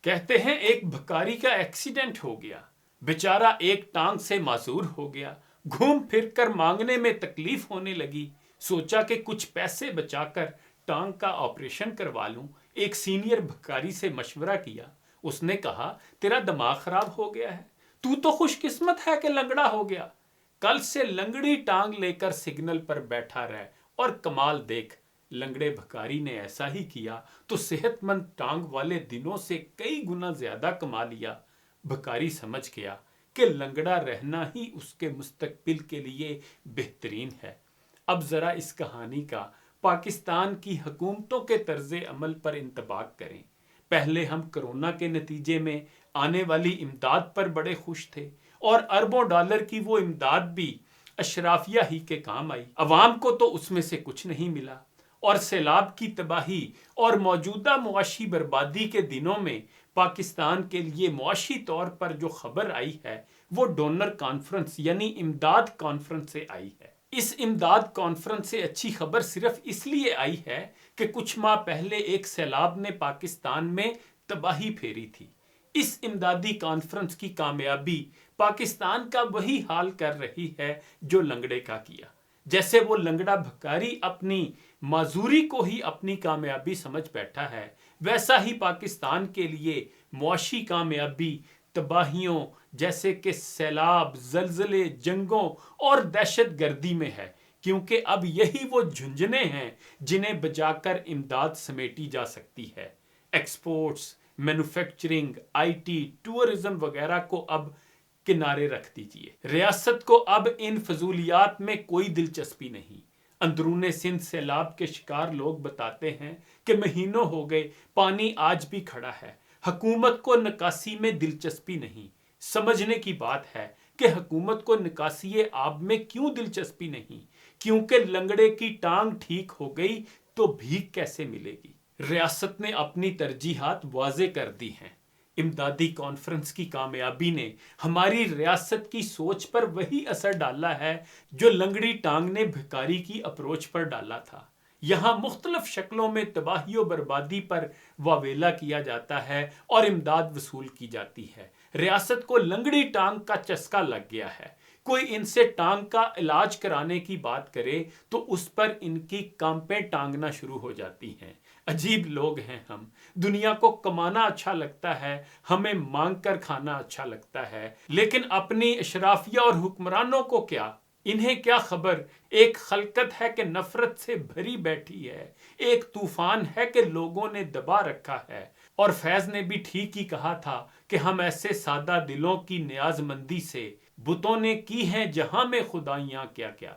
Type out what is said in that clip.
کہتے ہیں ایک بھکاری کا ایکسیڈنٹ ہو گیا، بیچارہ ایک ٹانگ سے معذور ہو گیا، گھوم پھر کر مانگنے میں تکلیف ہونے لگی، سوچا کہ کچھ پیسے بچا کر ٹانگ کا آپریشن کروا لوں۔ ایک سینئر بھکاری سے مشورہ کیا، اس نے کہا تیرا دماغ خراب ہو گیا ہے، تو خوش قسمت ہے کہ لنگڑا ہو گیا، کل سے لنگڑی ٹانگ لے کر سگنل پر بیٹھا رہ اور کمال دیکھ۔ لنگڑے بھکاری نے ایسا ہی کیا تو صحت مند ٹانگ والے دنوں سے کئی گنا زیادہ کما لیا۔ بھکاری سمجھ گیا کہ لنگڑا رہنا ہی اس کے مستقبل کے لیے بہترین ہے۔ اب ذرا اس کہانی کا پاکستان کی حکومتوں کے طرز عمل پر انطباق کریں۔ پہلے ہم کرونا کے نتیجے میں آنے والی امداد پر بڑے خوش تھے اور اربوں ڈالر کی وہ امداد بھی اشرافیہ ہی کے کام آئی، عوام کو تو اس میں سے کچھ نہیں ملا۔ اور سیلاب کی تباہی اور موجودہ معاشی بربادی کے دنوں میں پاکستان کے لیے معاشی طور پر جو خبر آئی ہے وہ ڈونر کانفرنس یعنی امداد کانفرنس سے آئی ہے۔ اس امداد کانفرنس سے اچھی خبر صرف اس لیے آئی ہے کہ کچھ ماہ پہلے ایک سیلاب نے پاکستان میں تباہی پھیری تھی۔ اس امدادی کانفرنس کی کامیابی پاکستان کا وہی حال کر رہی ہے جو لنگڑے کا کیا۔ جیسے وہ لنگڑا بھکاری اپنی معذوری کو ہی اپنی کامیابی سمجھ بیٹھا ہے، ویسا ہی پاکستان کے لیے معاشی کامیابی تباہیوں جیسے کہ سیلاب، زلزلے، جنگوں اور دہشت گردی میں ہے، کیونکہ اب یہی وہ جھنجھنے ہیں جنہیں بجا کر امداد سمیٹی جا سکتی ہے۔ Exports, manufacturing, I T, tourism وغیرہ کو اب کنارے رکھ دیجئے۔ ریاست کو اب ان فضولیات میں کوئی دلچسپی نہیں۔ اندرون سندھ سیلاب کے شکار لوگ بتاتے ہیں کہ مہینوں ہو گئے، پانی آج بھی کھڑا ہے۔ حکومت کو نکاسی میں دلچسپی نہیں۔ سمجھنے کی بات ہے کہ حکومت کو نکاسی آب میں کیوں دلچسپی نہیں، کیونکہ لنگڑے کی ٹانگ ٹھیک ہو گئی تو بھیک کیسے ملے گی۔ ریاست نے اپنی ترجیحات واضح کر دی ہیں۔ امدادی کانفرنس کی کامیابی نے ہماری ریاست کی سوچ پر وہی اثر ڈالا ہے جو لنگڑی ٹانگ نے بھکاری کی اپروچ پر ڈالا تھا۔ یہاں مختلف شکلوں میں تباہی و بربادی پر واویلا کیا جاتا ہے اور امداد وصول کی جاتی ہے۔ ریاست کو لنگڑی ٹانگ کا چسکا لگ گیا ہے۔ کوئی ان سے ٹانگ کا علاج کرانے کی بات کرے تو اس پر ان کی کانپیں ٹانگنا شروع ہو جاتی ہیں۔ عجیب لوگ ہیں ہم، دنیا کو کمانا اچھا لگتا ہے، ہمیں مانگ کر کھانا اچھا لگتا ہے، لیکن اپنی اشرافیہ اور حکمرانوں کو کیا؟ انہیں کیا خبر ایک خلقت ہے کہ نفرت سے بھری بیٹھی ہے، ایک طوفان ہے کہ لوگوں نے دبا رکھا ہے۔ اور فیض نے بھی ٹھیک ہی کہا تھا کہ ہم ایسے سادہ دلوں کی نیاز مندی سے بتوں نے کی ہیں جہاں میں خدائیاں کیا کیا۔